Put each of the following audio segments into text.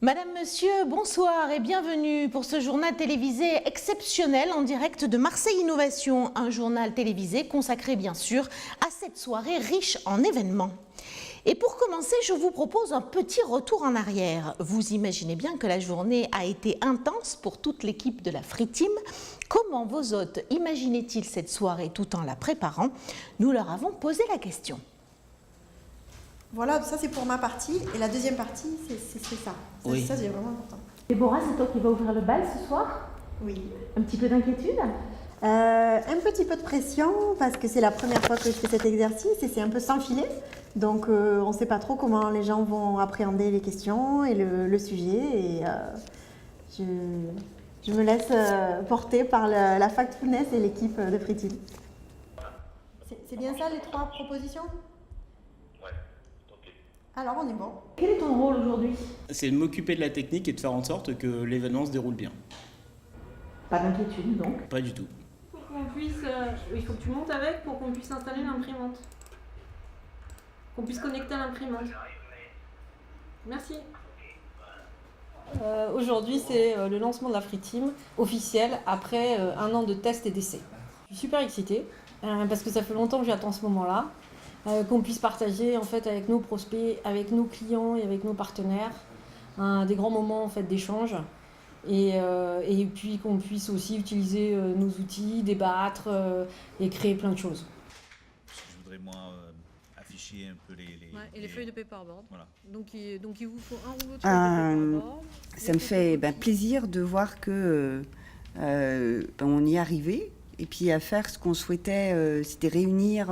Madame, Monsieur, bonsoir et bienvenue pour ce journal télévisé exceptionnel en direct de Marseille Innovation, un journal télévisé consacré bien sûr à cette soirée riche en événements. Et pour commencer, je vous propose un petit retour en arrière. Vous imaginez bien que la journée a été intense pour toute l'équipe de la Free Team. Comment vos hôtes imaginaient-ils cette soirée tout en la préparant? Nous leur avons posé la question. Voilà, ça c'est pour ma partie. Et la deuxième partie, c'est ça. Oui. Ça, c'est vraiment important. Déborah, c'est toi qui vas ouvrir le bal ce soir? Oui. Un petit peu d'inquiétude? Un petit peu de pression, parce que c'est la première fois que je fais cet exercice et c'est un peu sans filet. Donc on ne sait pas trop comment les gens vont appréhender les questions et le sujet. Et je me laisse porter par la factfulness et l'équipe de Free Team. C'est bien ça les 3 propositions? Alors on est bon. Quel est ton rôle aujourd'hui? C'est de m'occuper de la technique et de faire en sorte que l'événement se déroule bien. Pas d'inquiétude donc. Pas du tout. Pour qu'on puisse, il faut que tu montes avec pour qu'on puisse installer l'imprimante. Qu'on puisse connecter à l'imprimante. Merci. Aujourd'hui, c'est le lancement de la Free Team officiel après un an de tests et d'essais. Je suis super excitée parce que ça fait longtemps que j'attends ce moment-là. Qu'on puisse partager en fait avec nos prospects, avec nos clients et avec nos partenaires des grands moments en fait d'échange et puis qu'on puisse aussi utiliser nos outils, débattre et créer plein de choses. Je voudrais moi afficher un peu Et les feuilles de paperboard. Voilà. Donc il vous faut un rouleau de feuilles de paperboard. Ça me fait plaisir de voir que on y est arrivé et puis à faire ce qu'on souhaitait, c'était réunir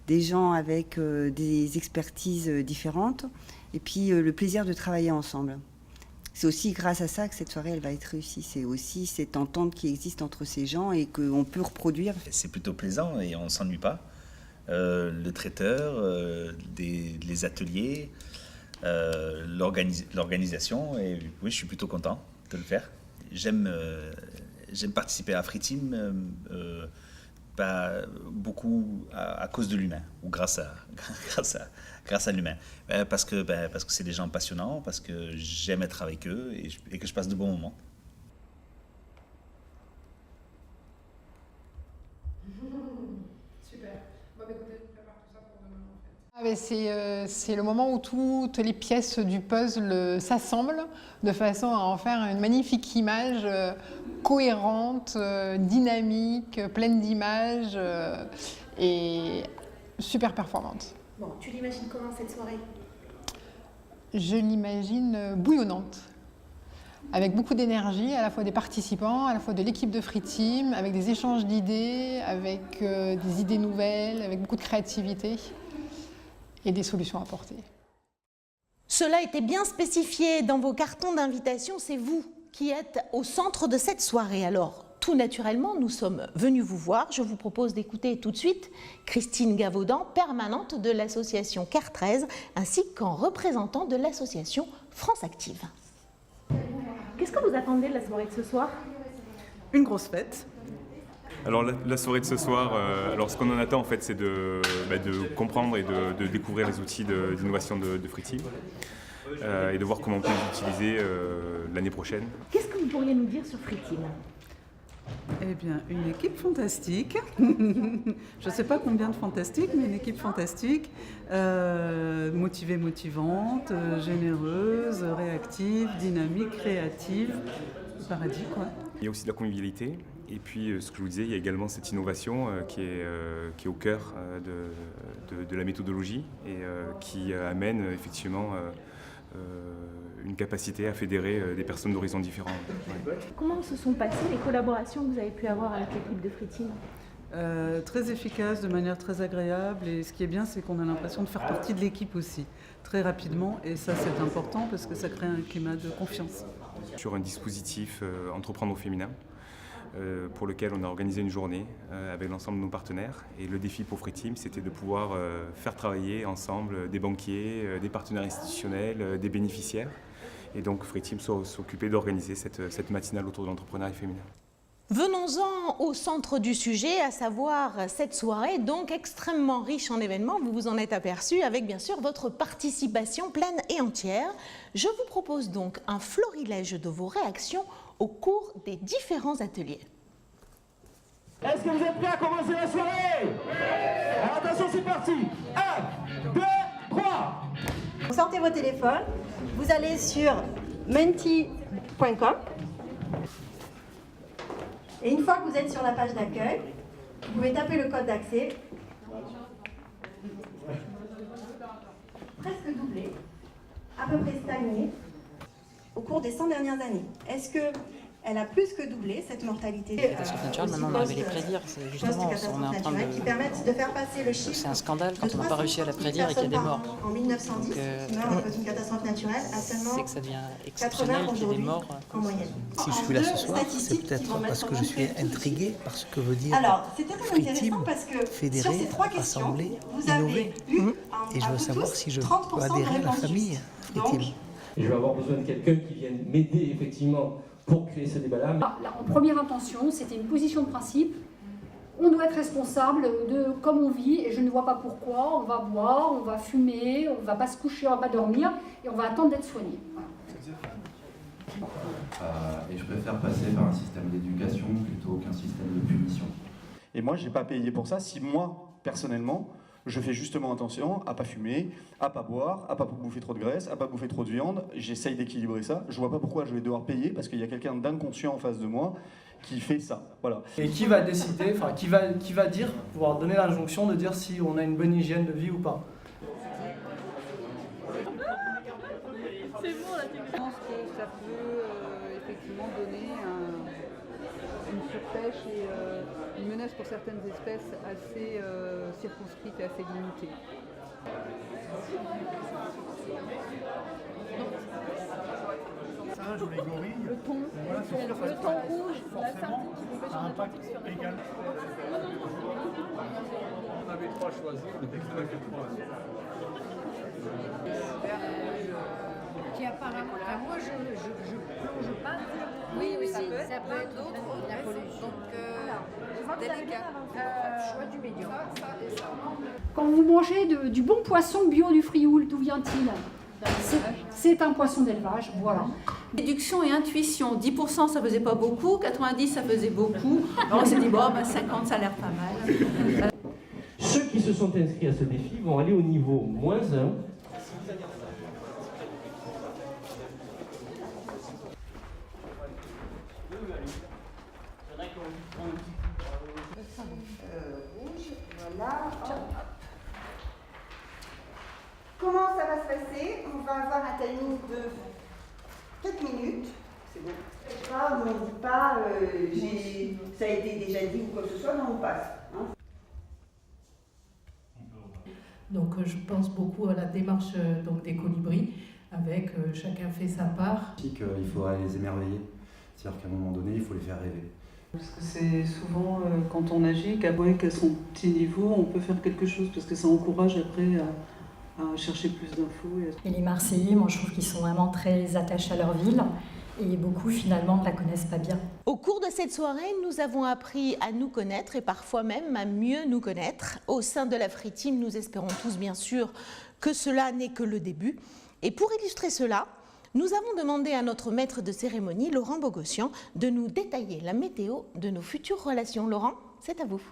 des gens avec des expertises différentes et puis le plaisir de travailler ensemble. C'est aussi grâce à ça que cette soirée elle va être réussie. C'est aussi cette entente qui existe entre ces gens et qu'on peut reproduire. C'est plutôt plaisant et on ne s'ennuie pas. Le traiteur, les ateliers, l'organisation. Et oui, je suis plutôt content de le faire. J'aime participer à Free Team. Pas beaucoup à cause de l'humain ou grâce à l'humain, parce que c'est des gens passionnants, parce que j'aime être avec eux et que je passe de bons moments. Super. Bon, écoutez, prépare tout ça pour demain en fait. C'est le moment où toutes les pièces du puzzle s'assemblent de façon à en faire une magnifique image cohérente, dynamique, pleine d'images et super performante. Bon, tu l'imagines comment cette soirée? Je l'imagine bouillonnante, avec beaucoup d'énergie, à la fois des participants, à la fois de l'équipe de Free Team, avec des échanges d'idées, avec des idées nouvelles, avec beaucoup de créativité et des solutions apportées. Cela était bien spécifié dans vos cartons d'invitation, c'est vous qui êtes au centre de cette soirée. Alors, tout naturellement, nous sommes venus vous voir. Je vous propose d'écouter tout de suite Christine Gavaudan, permanente de l'association CAR 13, ainsi qu'en représentant de l'association France Active. Qu'est-ce que vous attendez de la soirée de ce soir? Une grosse fête. Alors la soirée de ce soir, alors ce qu'on en attend en fait, c'est de comprendre et de découvrir les outils d'innovation de Free Team et de voir comment on peut les utiliser l'année prochaine. Qu'est-ce que vous pourriez nous dire sur Free Team? Eh bien, une équipe fantastique. Je ne sais pas combien de fantastiques, mais une équipe fantastique, motivée, motivante, généreuse, réactive, dynamique, créative. Paradis, quoi. Il y a aussi de la convivialité. Et puis, ce que je vous disais, il y a également cette innovation qui est au cœur de la méthodologie et qui amène effectivement une capacité à fédérer des personnes d'horizons différents. Ouais. Comment se sont passées les collaborations que vous avez pu avoir avec l'équipe de Free Team? Très efficace, de manière très agréable. Et ce qui est bien, c'est qu'on a l'impression de faire partie de l'équipe aussi, très rapidement. Et ça, c'est important parce que ça crée un climat de confiance. Sur un dispositif Entreprendre au féminin, pour lequel on a organisé une journée avec l'ensemble de nos partenaires. Et le défi pour Free Team, c'était de pouvoir faire travailler ensemble des banquiers, des partenaires institutionnels, des bénéficiaires. Et donc Free Team s'occupait d'organiser cette matinale autour de l'entrepreneuriat féminin. Venons-en au centre du sujet, à savoir cette soirée, donc extrêmement riche en événements, vous vous en êtes aperçu, avec bien sûr votre participation pleine et entière. Je vous propose donc un florilège de vos réactions au cours des différents ateliers. Est-ce que vous êtes prêts à commencer la soirée? Alors attention, c'est parti. 1, 2, 3. Sortez vos téléphones, vous allez sur menti.com. Et une fois que vous êtes sur la page d'accueil, vous pouvez taper le code d'accès. Presque doublé, à peu près stagné, au cours des 100 dernières années. Est-ce qu'elle a plus que doublé, cette mortalité? Catastrophe naturelle, maintenant on arrive à les prédire. C'est justement, on est en train qui permettent de faire passer le chiffre. C'est un scandale quand on n'a pas réussi à la prédire et qu'il y a des morts. En 1910, qui meurent à cause d'une catastrophe naturelle, à seulement c'est que ça devient exceptionnel qu'il y ait des morts. En moyenne. Si je suis là ce soir, c'est peut-être parce que je suis intrigué par ce que veut dire Fritim, fédérer, rassembler, innover. Et je veux savoir si je peux adhérer à la famille Fritim. Je vais avoir besoin de quelqu'un qui vienne m'aider effectivement pour créer ce débat-là. En première intention, c'était une position de principe. On doit être responsable de comme on vit et je ne vois pas pourquoi. On va boire, on va fumer, on ne va pas se coucher, on ne va pas dormir et on va attendre d'être soigné. Et je préfère passer par un système d'éducation plutôt qu'un système de punition. Et moi, je n'ai pas payé pour ça si moi, personnellement, je fais justement attention à ne pas fumer, à ne pas boire, à ne pas bouffer trop de graisse, à ne pas bouffer trop de viande. J'essaye d'équilibrer ça. Je ne vois pas pourquoi je vais devoir payer parce qu'il y a quelqu'un d'inconscient en face de moi qui fait ça. Voilà. Et qui va décider, enfin qui va dire, pouvoir donner l'injonction de dire si on a une bonne hygiène de vie ou pas. C'est bon la technique. Je pense que ça peut effectivement donner une surpêche et une menace pour certaines espèces assez circonscrite et assez limitée. singe ou les gorilles. Le thon, voilà, le thon rouge, forcément, ça impacte également. On avait 3 choisis, on était que 3. Qui apparemment, moi je plonge pas. Oui, aussi, ça peut être d'autres la pollution. Donc, délicat. Choix du médium. Quand vous mangez du bon poisson bio du Frioul, d'où vient-il? C'est un poisson d'élevage, voilà. Déduction et intuition, 10% ça faisait pas beaucoup, 90% ça faisait beaucoup. Alors on s'est dit, bon, 50 ça a l'air pas mal. Ceux qui se sont inscrits à ce défi vont aller au niveau -1. Voilà. Comment ça va se passer? On va avoir un timing de 4 minutes. C'est bon. On ne dit pas, ça a été déjà dit ou quoi que ce soit, non, on passe. Hein. Donc je pense beaucoup à la démarche des colibris, avec chacun fait sa part. Il faudra les émerveiller, c'est-à-dire qu'à un moment donné, il faut les faire rêver. Parce que c'est souvent quand on agit qu'à son petit niveau, on peut faire quelque chose, parce que ça encourage après à chercher plus d'infos. Et les Marseillais, moi je trouve qu'ils sont vraiment très attachés à leur ville. Et beaucoup finalement ne la connaissent pas bien. Au cours de cette soirée, nous avons appris à nous connaître et parfois même à mieux nous connaître. Au sein de la Free Team, nous espérons tous bien sûr que cela n'est que le début. Et pour illustrer cela, nous avons demandé à notre maître de cérémonie, Laurent Bogossian, de nous détailler la météo de nos futures relations. Laurent, c'est à vous.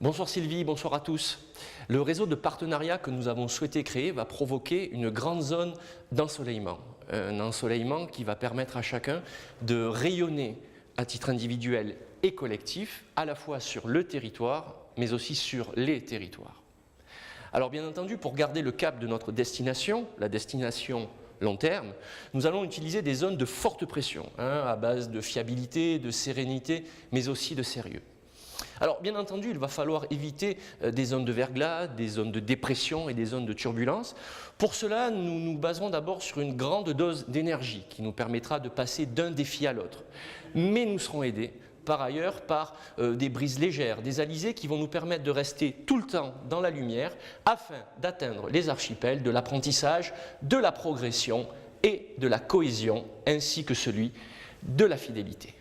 Bonsoir Sylvie, bonsoir à tous. Le réseau de partenariat que nous avons souhaité créer va provoquer une grande zone d'ensoleillement. Un ensoleillement qui va permettre à chacun de rayonner à titre individuel et collectif, à la fois sur le territoire, mais aussi sur les territoires. Alors bien entendu, pour garder le cap de notre destination, la destination long terme, nous allons utiliser des zones de forte pression, à base de fiabilité, de sérénité, mais aussi de sérieux. Alors bien entendu, il va falloir éviter des zones de verglas, des zones de dépression et des zones de turbulence. Pour cela, nous nous baserons d'abord sur une grande dose d'énergie qui nous permettra de passer d'un défi à l'autre. Mais nous serons aidés par ailleurs par des brises légères, des alizés qui vont nous permettre de rester tout le temps dans la lumière afin d'atteindre les archipels de l'apprentissage, de la progression et de la cohésion, ainsi que celui de la fidélité.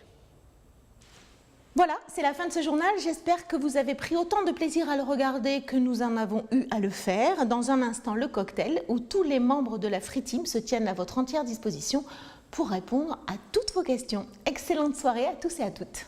Voilà, c'est la fin de ce journal. J'espère que vous avez pris autant de plaisir à le regarder que nous en avons eu à le faire. Dans un instant, le cocktail, où tous les membres de la Free Team se tiennent à votre entière disposition pour répondre à toutes vos questions. Excellente soirée à tous et à toutes.